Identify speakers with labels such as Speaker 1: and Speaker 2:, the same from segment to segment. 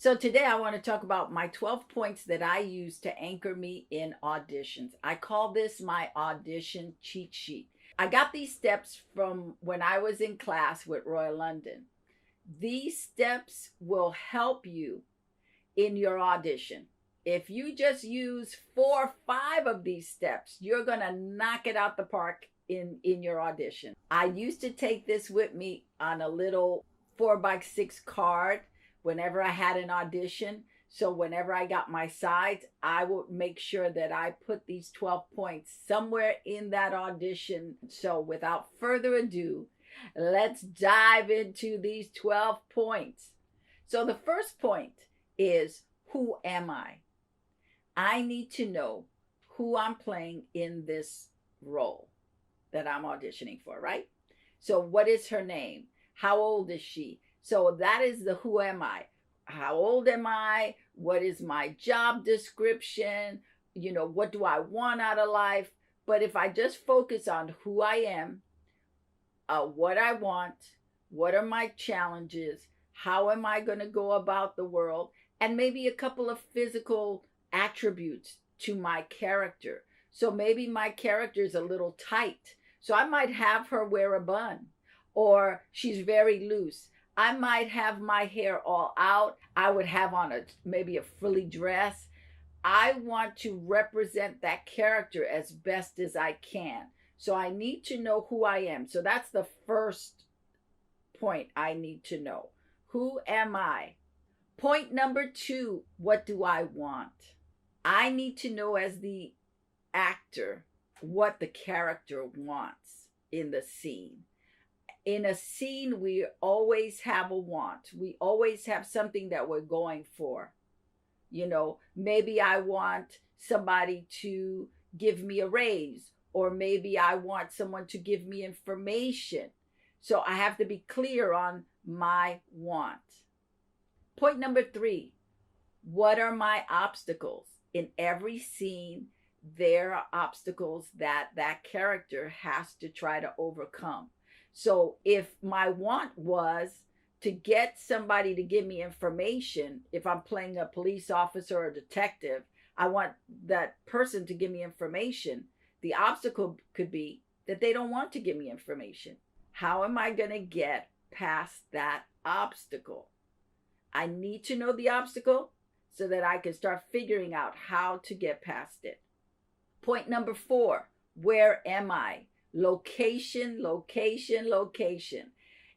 Speaker 1: So today I want to talk about my 12 points that I use to anchor me in auditions. I call this my audition cheat sheet. I got these steps from when I was in class with Roy London. These steps will help you in your audition. If you just use 4 or 5 of these steps, you're going to knock it out the park in your audition. I used to take this with me on a little 4x6 card whenever I had an audition. So whenever I got my sides, I would make sure that I put these 12 points somewhere in that audition. So without further ado, let's dive into these 12 points. So the first point is, who am I? I need to know who I'm playing in this role that I'm auditioning for, right? So what is her name? How old is she? So that is the who am I? How old am I? What is my job description? What do I want out of life? But if I just focus on who I am, what I want, what are my challenges, how am I going to go about the world, and maybe a couple of physical attributes to my character. So maybe my character is a little tight. So I might have her wear a bun, or she's very loose. I might have my hair all out. I would have on maybe a frilly dress. I want to represent that character as best as I can. So I need to know who I am. So that's the first point I need to know. Who am I? Point number 2, what do I want? I need to know as the actor what the character wants in the scene. In a scene, we always have a want. We always have something that we're going for. Maybe I want somebody to give me a raise, or maybe I want someone to give me information. So I have to be clear on my want. Point number 3, what are my obstacles? In every scene, there are obstacles that character has to try to overcome. So if my want was to get somebody to give me information, if I'm playing a police officer or a detective, I want that person to give me information. The obstacle could be that they don't want to give me information. How am I going to get past that obstacle? I need to know the obstacle so that I can start figuring out how to get past it. Point number 4, where am I? Location, location, location.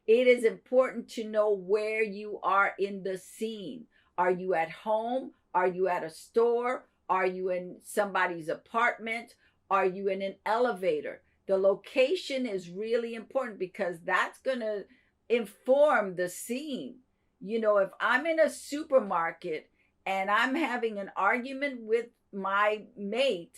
Speaker 1: It is important to know where you are in the scene. Are you at home? Are you at a store? Are you in somebody's apartment? Are you in an elevator? The location is really important because that's going to inform the scene. If I'm in a supermarket and I'm having an argument with my mate,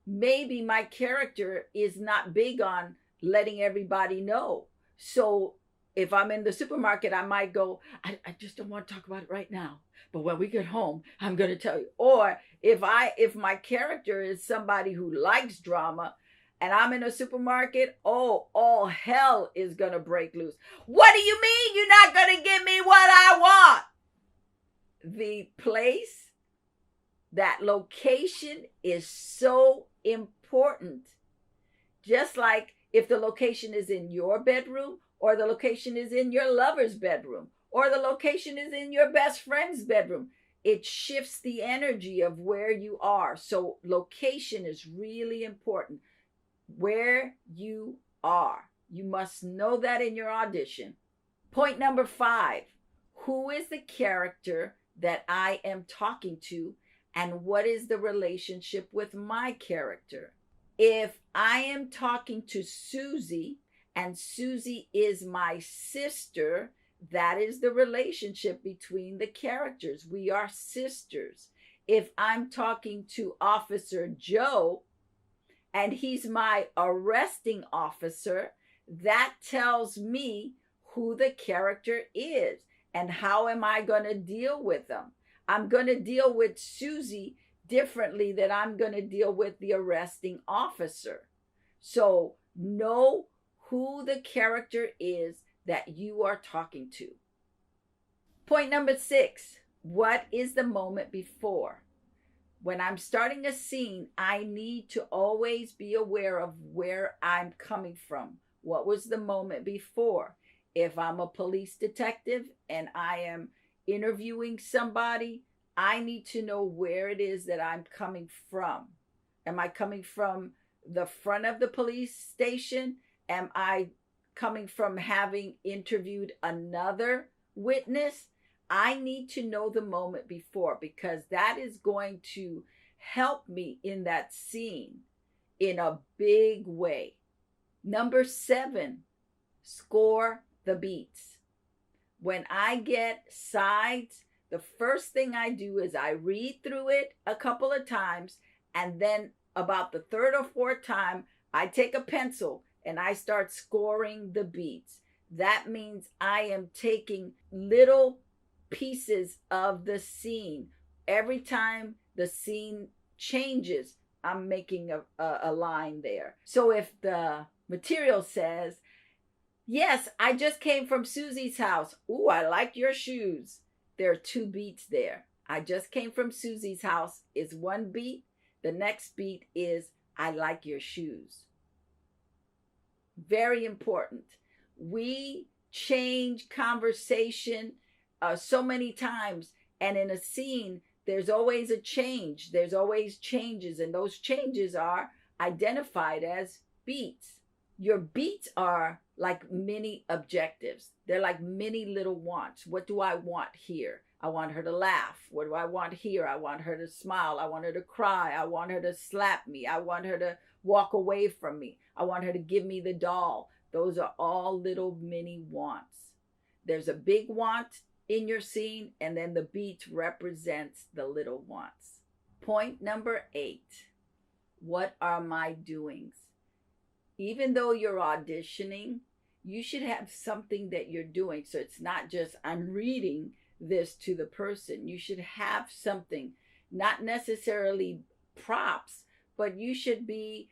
Speaker 1: maybe my character is not big on letting everybody know. So if I'm in the supermarket, I might go, I just don't want to talk about it right now, but when we get home, I'm going to tell you. Or if my character is somebody who likes drama and I'm in a supermarket, all hell is going to break loose. What do you mean you're not going to give me what I want? The place, that location is so important. Just like if the location is in your bedroom, or the location is in your lover's bedroom, or the location is in your best friend's bedroom, it shifts the energy of where you are. So location is really important. Where you are. You must know that in your audition. Point number 5, who is the character that I am talking to, and what is the relationship with my character? If I am talking to Susie, and Susie is my sister, that is the relationship between the characters. We are sisters. If I'm talking to Officer Joe, and he's my arresting officer, that tells me who the character is and how am I going to deal with them. I'm going to deal with Susie differently than I'm going to deal with the arresting officer. So know who the character is that you are talking to. Point number 6, What is the moment before? When I'm starting a scene, I need to always be aware of where I'm coming from. What was the moment before? If I'm a police detective and I am interviewing somebody, I need to know where it is that I'm coming from. Am I coming from the front of the police station? Am I coming from having interviewed another witness? I need to know the moment before, because that is going to help me in that scene in a big way. Number 7, score the beats. When I get sides, the first thing I do is I read through it a couple of times, and then about the third or fourth time, I take a pencil and I start scoring the beats. That means I am taking little pieces of the scene. Every time the scene changes, I'm making a line there. So if the material says, yes, I just came from Susie's house. Ooh, I like your shoes. There are 2 beats there. I just came from Susie's house is one beat. The next beat is, I like your shoes. Very important. We change conversation so many times, and in a scene, there's always a change. There's always changes, and those changes are identified as beats. Your beats are like mini objectives. They're like mini little wants. What do I want here? I want her to laugh. What do I want here? I want her to smile. I want her to cry. I want her to slap me. I want her to walk away from me. I want her to give me the doll. Those are all little mini wants. There's a big want in your scene, and then the beat represents the little wants. Point number 8. What are my doings? Even though you're auditioning, you should have something that you're doing. So it's not just, I'm reading this to the person. You should have something, not necessarily props, but you should be,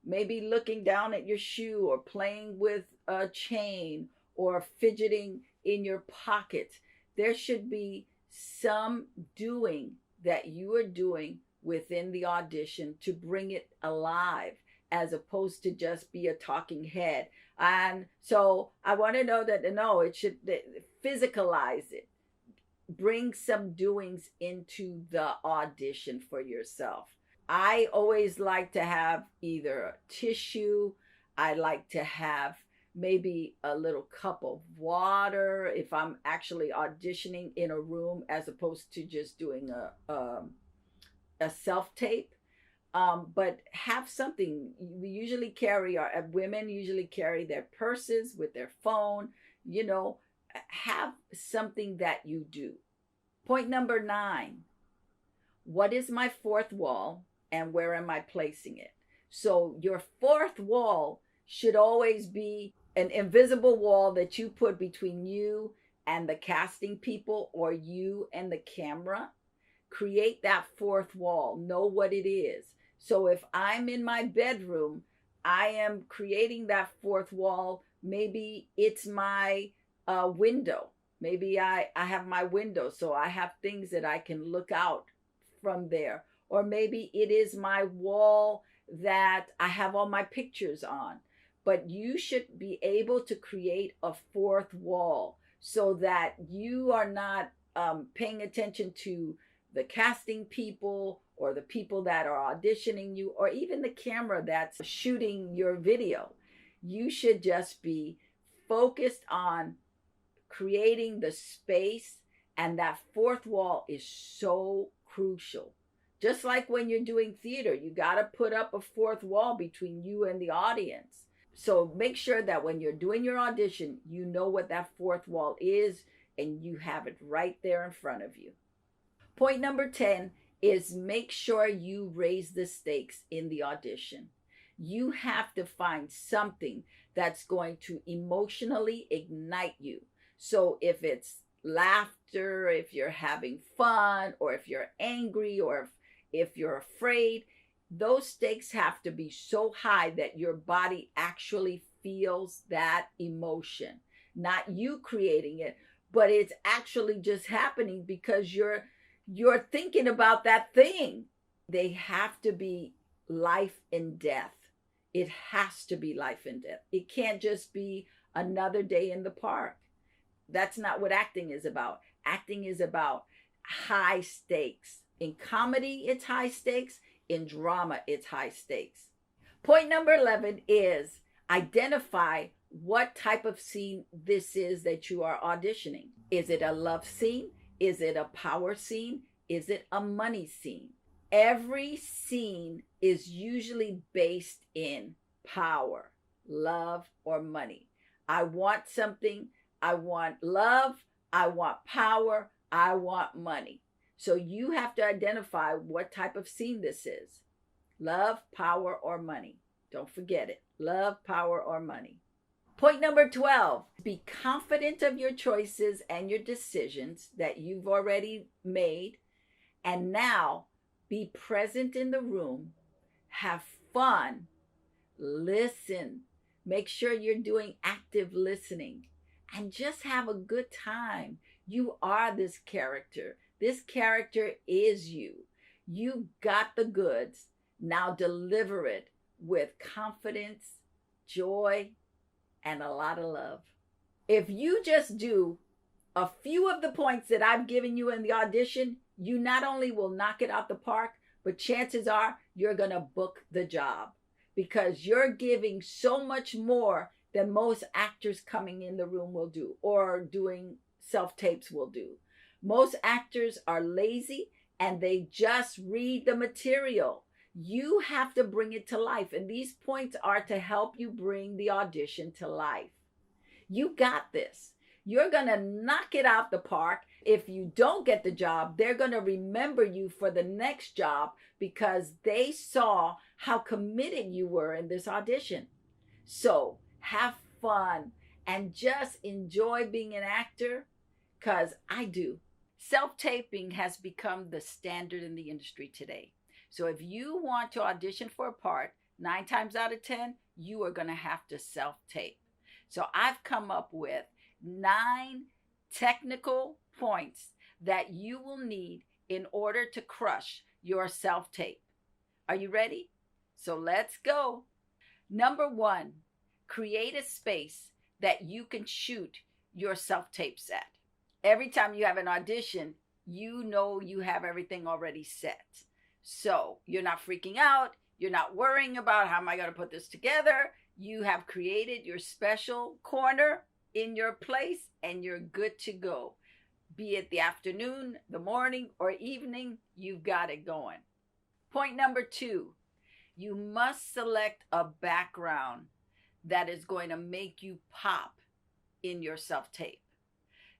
Speaker 1: maybe looking down at your shoe, or playing with a chain, or fidgeting in your pocket. There should be some doing that you are doing within the audition to bring it alive, as opposed to just be a talking head. And so I want to know that, no, it should physicalize it. Bring some doings into the audition for yourself. I always like to have either a tissue, I like to have maybe a little cup of water if I'm actually auditioning in a room, as opposed to just doing a self-tape. But have something. We usually carry women usually carry their purses with their phone. Have something that you do. Point number 9. What is my 4th wall, and where am I placing it? So your 4th wall should always be an invisible wall that you put between you and the casting people, or you and the camera. Create that 4th wall. Know what it is. So if I'm in my bedroom, I am creating that 4th wall. Maybe it's my window. Maybe I have my window, so I have things that I can look out from there. Or maybe it is my wall that I have all my pictures on. But you should be able to create a 4th wall, so that you are not paying attention to the casting people, or the people that are auditioning you, or even the camera that's shooting your video. You should just be focused on creating the space, and that 4th wall is so crucial. Just like when you're doing theater, you got to put up a 4th wall between you and the audience. So make sure that when you're doing your audition, you know what that 4th wall is, and you have it right there in front of you. Point number 10 is make sure you raise the stakes in the audition. You have to find something that's going to emotionally ignite you. So if it's laughter, if you're having fun, or if you're angry, or if you're afraid, those stakes have to be so high that your body actually feels that emotion. Not you creating it, but it's actually just happening because you're thinking about that thing. They have to be life and death. It has to be life and death. It can't just be another day in the park. That's not what acting is about. Acting is about high stakes. In comedy, it's high stakes. In drama, it's high stakes. Point number 11 is identify what type of scene this is that you are auditioning. Is it a love scene? Is it a power scene? Is it a money scene? Every scene is usually based in power, love, or money. I want something. I want love. I want power. I want money. So you have to identify what type of scene this is. Love, power, or money. Don't forget it. Love, power, or money. Point number 12, be confident of your choices and your decisions that you've already made. And now be present in the room, have fun, listen, make sure you're doing active listening, and just have a good time. You are this character. This character is you. You got the goods. Now deliver it with confidence, joy, and a lot of love. If you just do a few of the points that I've given you in the audition, you not only will knock it out the park, but chances are you're going to book the job because you're giving so much more than most actors coming in the room will do or doing self-tapes will do. Most actors are lazy and they just read the material. You have to bring it to life, and these points are to help you bring the audition to life. You got this. You're going to knock it out the park. If you don't get the job, they're going to remember you for the next job because they saw how committed you were in this audition. So have fun and just enjoy being an actor, because I do. Self-taping has become the standard in the industry today. So if you want to audition for a part, 9 times out of 10, you are going to have to self-tape. So I've come up with 9 technical points that you will need in order to crush your self-tape. Are you ready? So let's go. Number 1, create a space that you can shoot your self-tapes at. Every time you have an audition, you know you have everything already set. So you're not freaking out. You're not worrying about how am I going to put this together. You have created your special corner in your place and you're good to go. Be it the afternoon, the morning, or evening, you've got it going. Point number 2, you must select a background that is going to make you pop in your self-tape.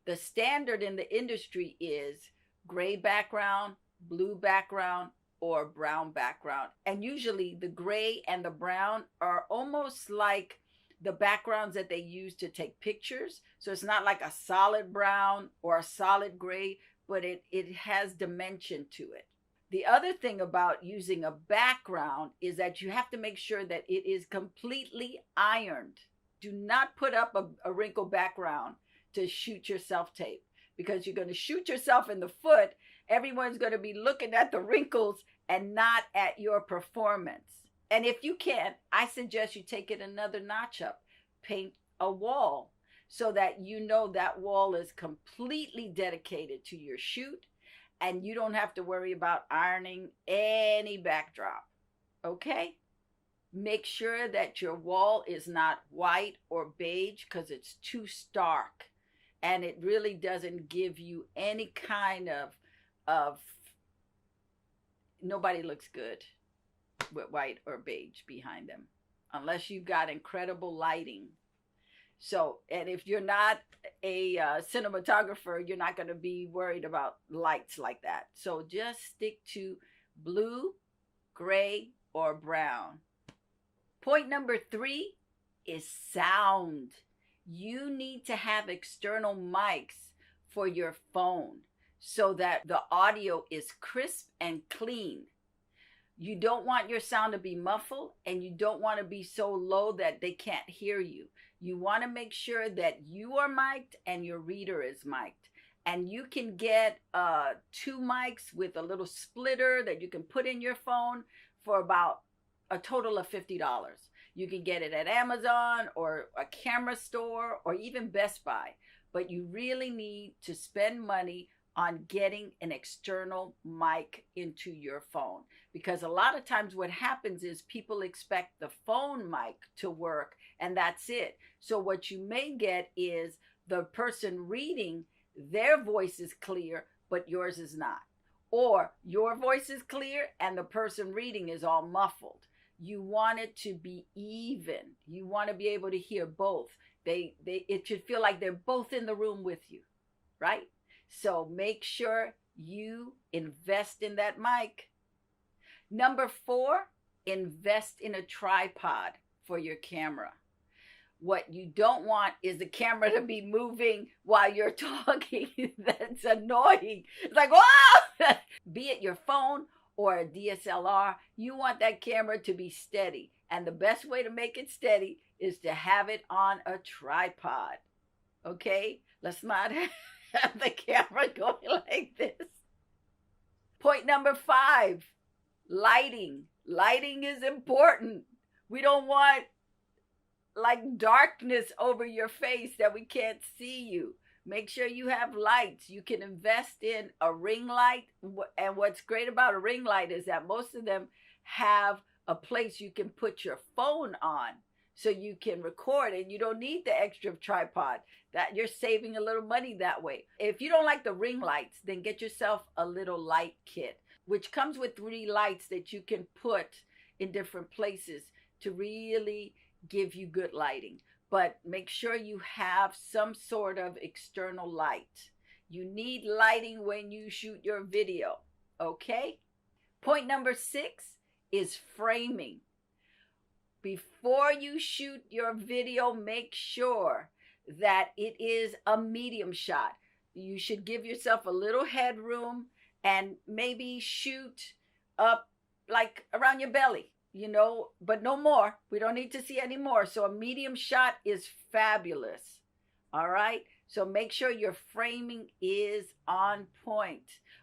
Speaker 1: The standard in the industry is gray background, blue background, or brown background. And usually the gray and the brown are almost like the backgrounds that they use to take pictures. So it's not like a solid brown or a solid gray, but it has dimension to it. The other thing about using a background is that you have to make sure that it is completely ironed. Do not put up a wrinkled background to shoot your self-tape, because you're going to shoot yourself in the foot. Everyone's going to be looking at the wrinkles and not at your performance. And if you can't, I suggest you take it another notch up. Paint a wall so that you know that wall is completely dedicated to your shoot and you don't have to worry about ironing any backdrop. Okay? Make sure that your wall is not white or beige because it's too stark and it really doesn't give you any kind of nobody looks good with white or beige behind them unless you've got incredible lighting. So, and if you're not a cinematographer, you're not going to be worried about lights like that. So just stick to blue, gray, or brown. Point number 3 is sound. You need to have external mics for your phone so that the audio is crisp and clean. You don't want your sound to be muffled, and you don't want to be so low that they can't hear you. You want to make sure that you are mic'd and your reader is mic'd. And you can get 2 mics with a little splitter that you can put in your phone for about a total of $50. You can get it at Amazon or a camera store or even Best Buy. But you really need to spend money on getting an external mic into your phone, because a lot of times what happens is people expect the phone mic to work and that's it. So what you may get is the person reading, their voice is clear but yours is not, or your voice is clear and the person reading is all muffled. You want it to be even. You want to be able to hear both. It should feel like they're both in the room with you, right? So make sure you invest in that mic. Number 4, invest in a tripod for your camera. What you don't want is the camera to be moving while you're talking. That's annoying. It's like, whoa! Be it your phone or a DSLR, you want that camera to be steady. And the best way to make it steady is to have it on a tripod. Okay? Let's not have the camera going like this. Point number 5, lighting. Lighting is important. We don't want like darkness over your face that we can't see you. Make sure you have lights. You can invest in a ring light. And what's great about a ring light is that most of them have a place you can put your phone on so you can record, and you don't need the extra tripod. That you're saving a little money that way. If you don't like the ring lights, then get yourself a little light kit, which comes with 3 lights that you can put in different places to really give you good lighting. But make sure you have some sort of external light. You need lighting when you shoot your video, okay? Point number 6 is framing. Before you shoot your video, make sure that it is a medium shot. You should give yourself a little headroom and maybe shoot up like around your belly, but no more. We don't need to see any more. So a medium shot is fabulous. All right. So make sure your framing is on point.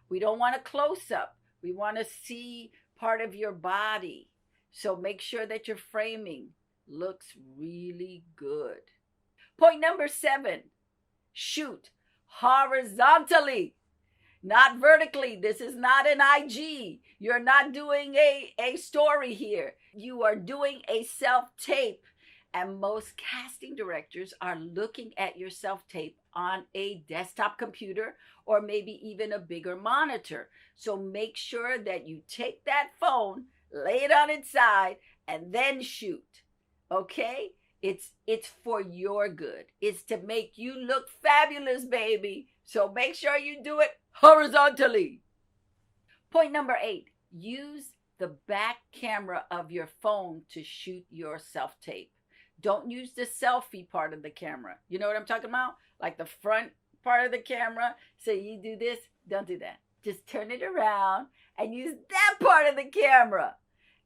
Speaker 1: We don't want a close up. We want to see part of your body. So make sure that your framing looks really good. Point number 7, shoot horizontally, not vertically. This is not an IG. You're not doing a story here. You are doing a self-tape. And most casting directors are looking at your self-tape on a desktop computer or maybe even a bigger monitor. So make sure that you take that phone, lay it on its side, and then shoot. Okay? It's for your good. It's to make you look fabulous, baby. So make sure you do it horizontally. Point number 8, use the back camera of your phone to shoot your self-tape. Don't use the selfie part of the camera. You know what I'm talking about? Like the front part of the camera. So you do this, don't do that. Just turn it around and use that part of the camera.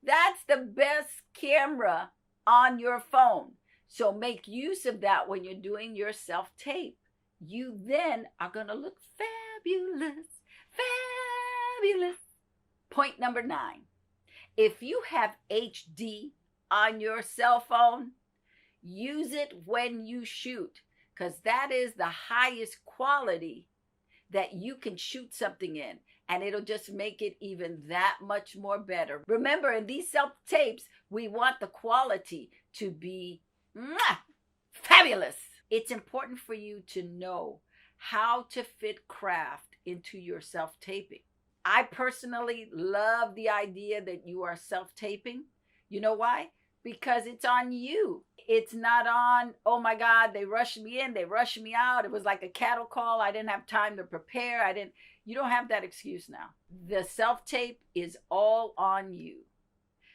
Speaker 1: That's the best camera on your phone. So make use of that when you're doing your self-tape. You then are going to look fabulous, fabulous. Point number 9. If you have HD on your cell phone, use it when you shoot, because that is the highest quality that you can shoot something in, and it'll just make it even that much more better. Remember, in these self-tapes, we want the quality to be fabulous. It's important for you to know how to fit craft into your self-taping. I personally love the idea that you are self-taping. You know why? Because it's on you. It's not on, oh my God, they rushed me in, they rushed me out. It was like a cattle call. I didn't have time to prepare. You don't have that excuse now. The self-tape is all on you.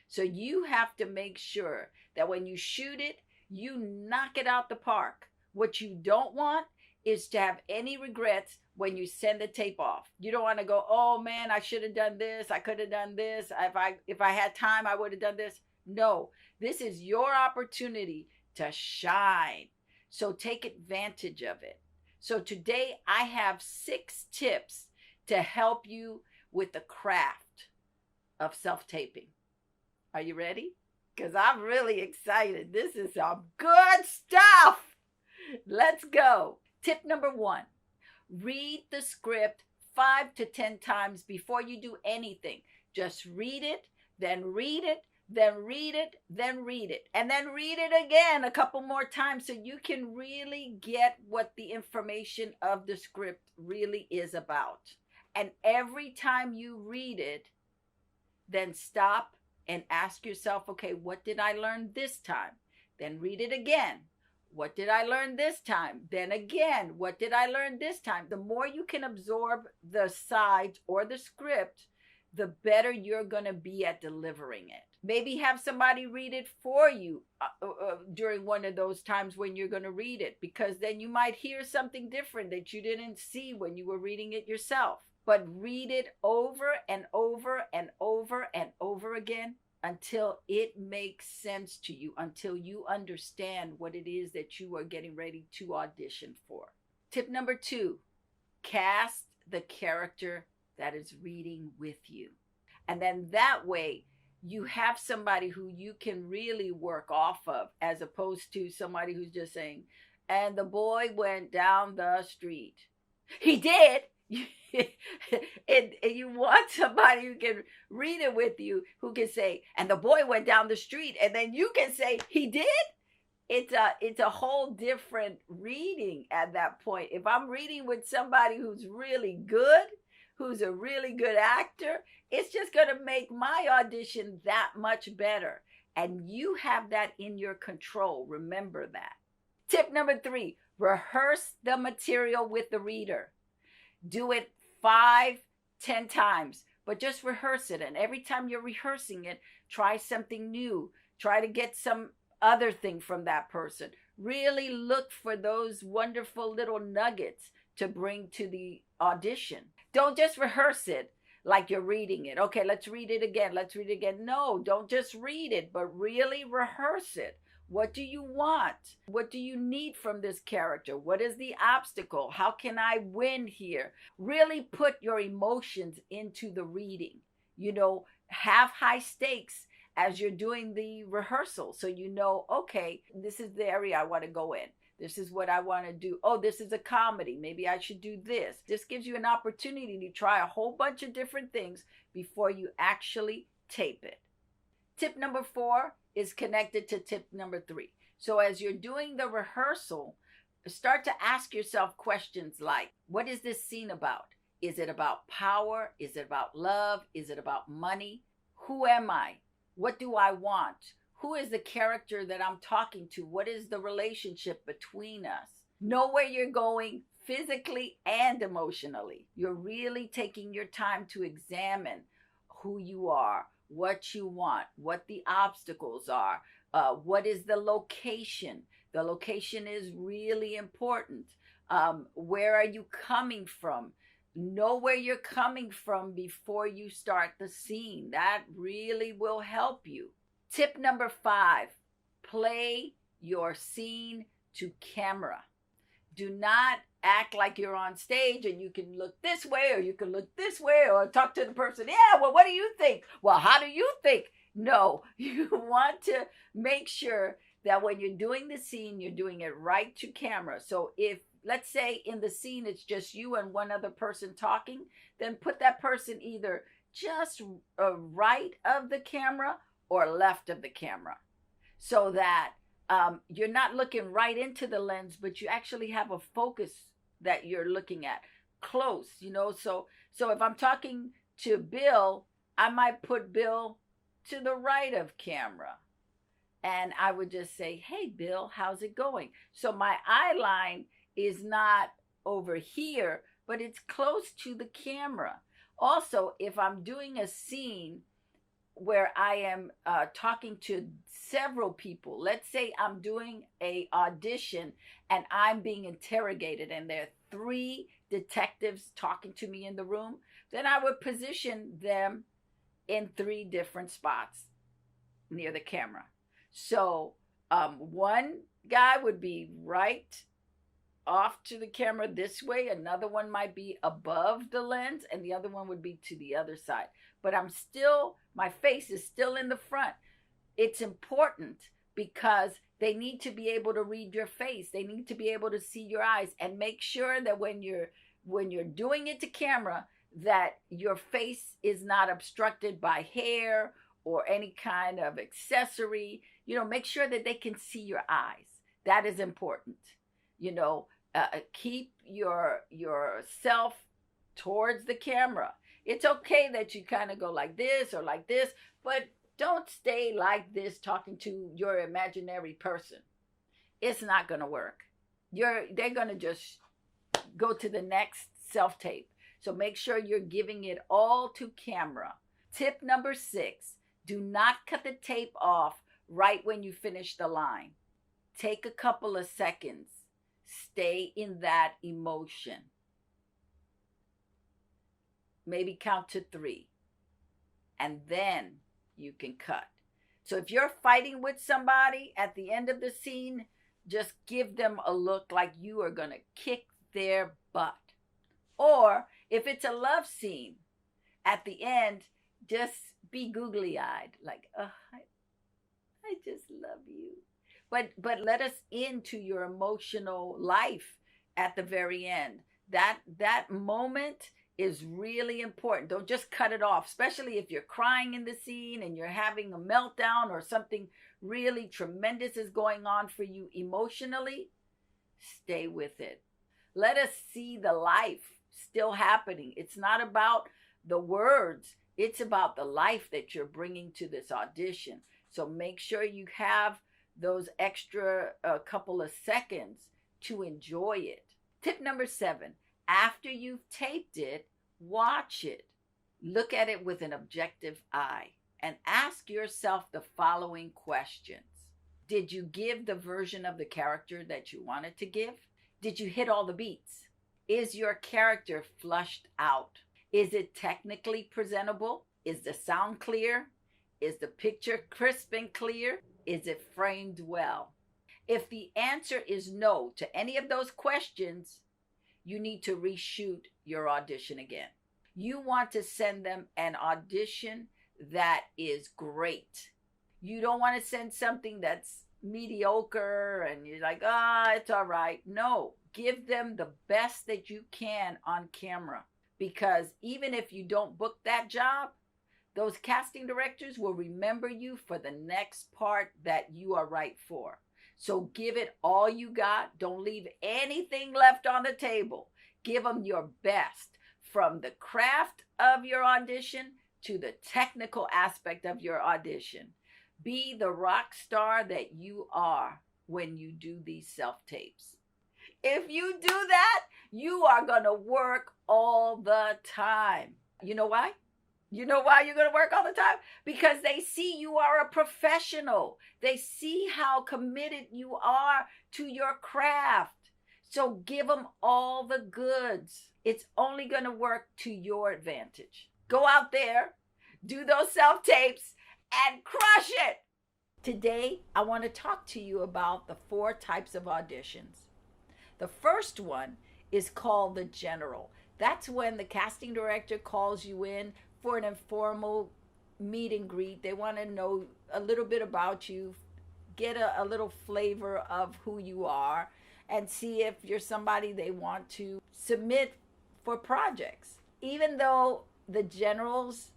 Speaker 1: So you have to make sure that when you shoot it, you knock it out the park. What you don't want is to have any regrets when you send the tape off. You don't want to go, oh man, I should have done this. I could have done this. If I had time, I would have done this. No, this is your opportunity to shine. So take advantage of it. So today I have 6 tips to help you with the craft of self-taping. Are you ready? Because I'm really excited. This is some good stuff. Let's go. Tip number 1, read the script 5 to 10 times before you do anything. Just read it, then read it, then read it, then read it, and then read it again a couple more times so you can really get what the information of the script really is about. And every time you read it, then stop and ask yourself, okay, what did I learn this time? Then read it again. What did I learn this time? Then again, what did I learn this time? The more you can absorb the sides or the script, the better you're going to be at delivering it. Maybe have somebody read it for you during one of those times when you're going to read it, because then you might hear something different that you didn't see when you were reading it yourself. But read it over and over and over and over again until it makes sense to you, until you understand what it is that you are getting ready to audition for. Tip number 2, cast the character that is reading with you. And then that way you have somebody who you can really work off of, as opposed to somebody who's just saying, and the boy went down the street. He did. And you want somebody who can read it with you, who can say, and the boy went down the street, and then you can say, he did. It's a whole different reading at that point. If I'm reading with somebody who's really good, who's a really good actor, it's just going to make my audition that much better. And you have that in your control. Remember that. Tip number 3, rehearse the material with the reader. Do it 5, 10 times, but just rehearse it. And every time you're rehearsing it, try something new. Try to get some other thing from that person. Really look for those wonderful little nuggets to bring to the audition. Don't just rehearse it like you're reading it. Okay, let's read it again. Let's read it again. No, don't just read it, but really rehearse it. What do you want? What do you need from this character? What is the obstacle? How can I win here? Really put your emotions into the reading. You know, have high stakes as you're doing the rehearsal. So you know, okay, this is the area I want to go in. This is what I want to do. Oh, this is a comedy. Maybe I should do this. This gives you an opportunity to try a whole bunch of different things before you actually tape it. Tip number 4 is connected to tip number 3. So as you're doing the rehearsal, start to ask yourself questions like, what is this scene about? Is it about power? Is it about love? Is it about money? Who am I? What do I want? Who is the character that I'm talking to? What is the relationship between us? Know where you're going physically and emotionally. You're really taking your time to examine who you are, what you want, what the obstacles are, what is the location. The location is really important. Where are you coming from? Know where you're coming from before you start the scene. That really will help you. Tip number 5, play your scene to camera. Do not act like you're on stage and you can look this way or you can look this way or talk to the person. Yeah, well, what do you think? Well, how do you think? No, you want to make sure that when you're doing the scene, you're doing it right to camera. So if, let's say in the scene, it's just you and one other person talking, then put that person either just right of the camera or left of the camera, so that you're not looking right into the lens, but you actually have a focus that you're looking at close, you know. So if I'm talking to Bill, I might put Bill to the right of camera, and I would just say, hey, Bill, how's it going? So my eye line is not over here, but it's close to the camera. Also, if I'm doing a scene where I am talking to several people. Let's say I'm doing a audition and I'm being interrogated, and there are three detectives talking to me in the room. Then I would position them in three different spots near the camera. So one guy would be right off to the camera this way, another one might be above the lens, and the other one would be to the other side. But my face is still in the front. It's important because they need to be able to read your face. They need to be able to see your eyes, and make sure that when you're doing it to camera, that your face is not obstructed by hair or any kind of accessory. Make sure that they can see your eyes. That is important. Keep yourself towards the camera. It's okay that you kind of go like this or like this, but don't stay like this talking to your imaginary person. It's not going to work. They're going to just go to the next self-tape. So make sure you're giving it all to camera. Tip number 6, do not cut the tape off right when you finish the line. Take a couple of seconds. Stay in that emotion. Maybe count to 3. And then you can cut. So if you're fighting with somebody at the end of the scene, just give them a look like you are going to kick their butt. Or if it's a love scene, at the end, just be googly-eyed, like, oh, I just love you. But let us into your emotional life at the very end. That moment is really important. Don't just cut it off, especially if you're crying in the scene and you're having a meltdown or something really tremendous is going on for you emotionally. Stay with it. Let us see the life still happening. It's not about the words. It's about the life that you're bringing to this audition. So make sure you have those extra couple of seconds to enjoy it. Tip number 7, after you've taped it, watch it. Look at it with an objective eye and ask yourself the following questions. Did you give the version of the character that you wanted to give? Did you hit all the beats? Is your character flushed out? Is it technically presentable? Is the sound clear? Is the picture crisp and clear? Is it framed well? If the answer is no to any of those questions, you need to reshoot your audition again. You want to send them an audition that is great. You don't want to send something that's mediocre and you're like, it's all right. No, give them the best that you can on camera, because even if you don't book that job, those casting directors will remember you for the next part that you are right for. So give it all you got. Don't leave anything left on the table. Give them your best, from the craft of your audition to the technical aspect of your audition. Be the rock star that you are when you do these self-tapes. If you do that, you are going to work all the time. You know why? You know why you're going to work all the time? Because they see you are a professional. They see how committed you are to your craft. So give them all the goods. It's only going to work to your advantage. Go out there, do those self-tapes, and crush it. Today, I want to talk to you about the 4 types of auditions. The first one is called the general. That's when the casting director calls you in for an informal meet and greet. They want to know a little bit about you, get a little flavor of who you are, and see if you're somebody they want to submit for projects. Even though the generals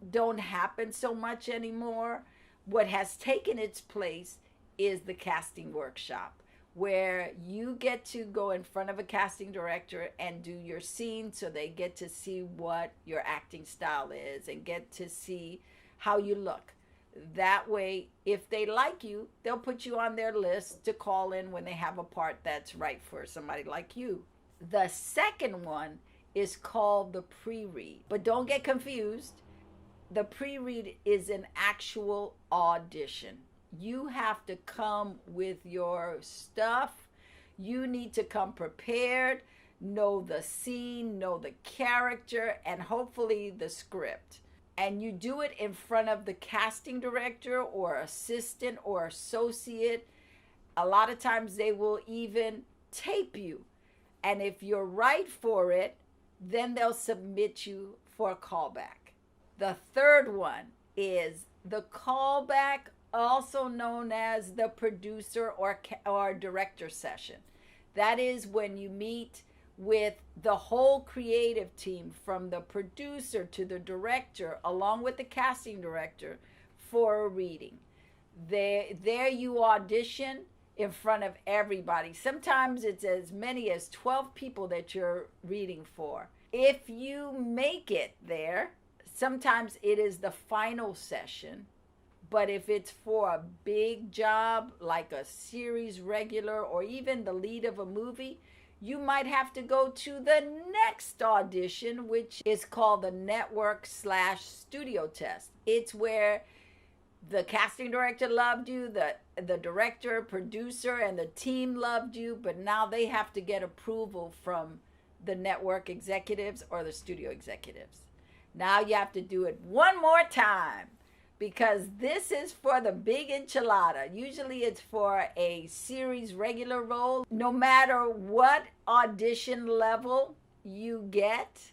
Speaker 1: don't happen so much anymore, what has taken its place is the casting workshop, where you get to go in front of a casting director and do your scene, so they get to see what your acting style is and get to see how you look. That way, if they like you, they'll put you on their list to call in when they have a part that's right for somebody like you. The second one is called the pre-read. But don't get confused. The pre-read is an actual audition. You have to come with your stuff. You need to come prepared, know the scene, know the character, and hopefully the script. And you do it in front of the casting director or assistant or associate. A lot of times they will even tape you. And if you're right for it, then they'll submit you for a callback. The third one is the callback, also known as the producer or director session. That is when you meet with the whole creative team, from the producer to the director, along with the casting director, for a reading. There you audition in front of everybody. Sometimes it's as many as 12 people that you're reading for. If you make it there, sometimes it is the final session. But if it's for a big job, like a series regular or even the lead of a movie, you might have to go to the next audition, which is called the network/studio test. It's where the casting director loved you, the director, producer, and the team loved you, but now they have to get approval from the network executives or the studio executives. Now you have to do it one more time, because this is for the big enchilada. Usually it's for a series regular role. No matter what audition level you get,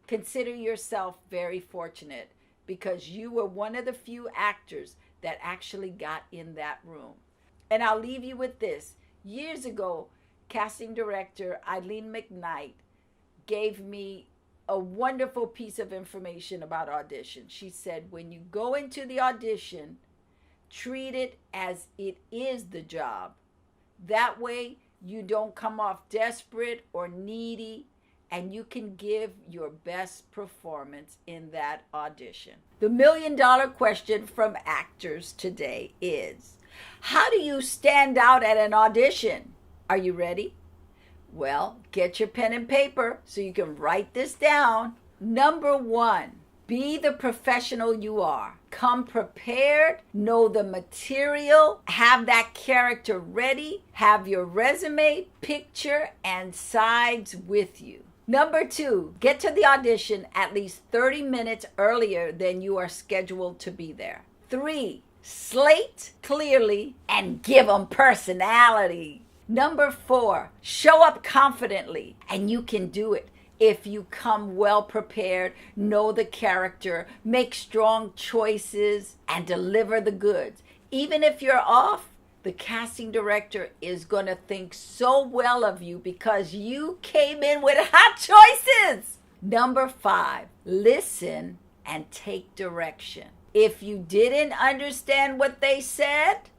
Speaker 1: consider yourself very fortunate, because you were one of the few actors that actually got in that room. And I'll leave you with this. Years ago, casting director Eileen McKnight gave me a wonderful piece of information about audition. She said, when you go into the audition, treat it as it is the job. That way you don't come off desperate or needy, and you can give your best performance in that audition. The $1,000,000 question from actors today is, how do you stand out at an audition? Are you ready? Well, get your pen and paper so you can write this down. Number 1, be the professional you are. Come prepared, know the material, have that character ready, have your resume, picture, and sides with you. Number 2, get to the audition at least 30 minutes earlier than you are scheduled to be there. 3, slate clearly and give them personality. Number 4, show up confidently, and you can do it if you come well prepared, know the character, make strong choices, and deliver the goods. Even if you're off, the casting director is going to think so well of you because you came in with hot choices. Number 5, listen and take direction. If you didn't understand what they said,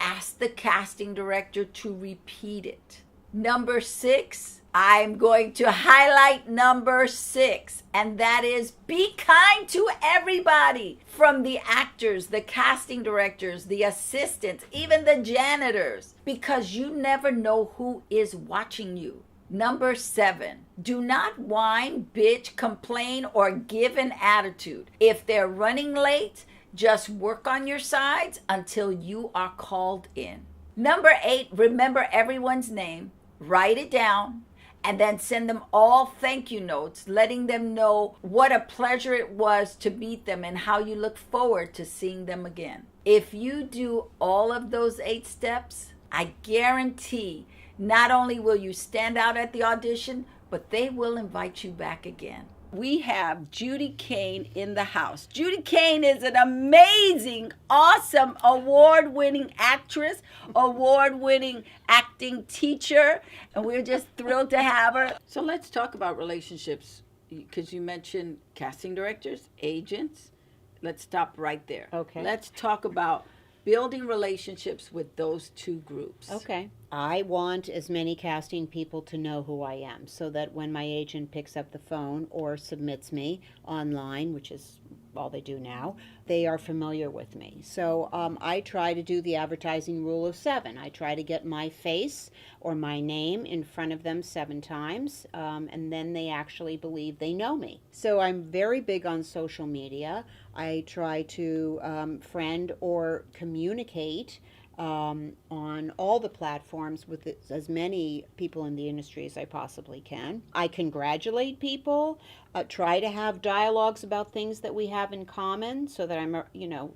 Speaker 1: ask the casting director to repeat it. Number 6, I'm going to highlight number 6, and that is be kind to everybody, from the actors, the casting directors, the assistants, even the janitors, because you never know who is watching you. Number 7, do not whine, bitch, complain, or give an attitude. If they're running late, just work on your sides until you are called in. Number 8, remember everyone's name, write it down, and then send them all thank you notes, letting them know what a pleasure it was to meet them and how you look forward to seeing them again. If you do all of those 8 steps, I guarantee not only will you stand out at the audition, but they will invite you back again. We have Judy Kane in the house. Judy Kane is an amazing, awesome, award-winning actress, award-winning acting teacher, and we're just thrilled to have her. So let's talk about relationships, because you mentioned casting directors, agents. Let's stop right there.
Speaker 2: Okay.
Speaker 1: Let's talk about building relationships with those 2 groups.
Speaker 2: Okay. I want as many casting people to know who I am, so that when my agent picks up the phone or submits me online, which is all they do now, they are familiar with me. So I try to do the advertising rule of 7. I try to get my face or my name in front of them 7 times, and then they actually believe they know me. So I'm very big on social media. I try to friend or communicate on all the platforms with as many people in the industry as I possibly can. I congratulate people, try to have dialogues about things that we have in common so that I'm,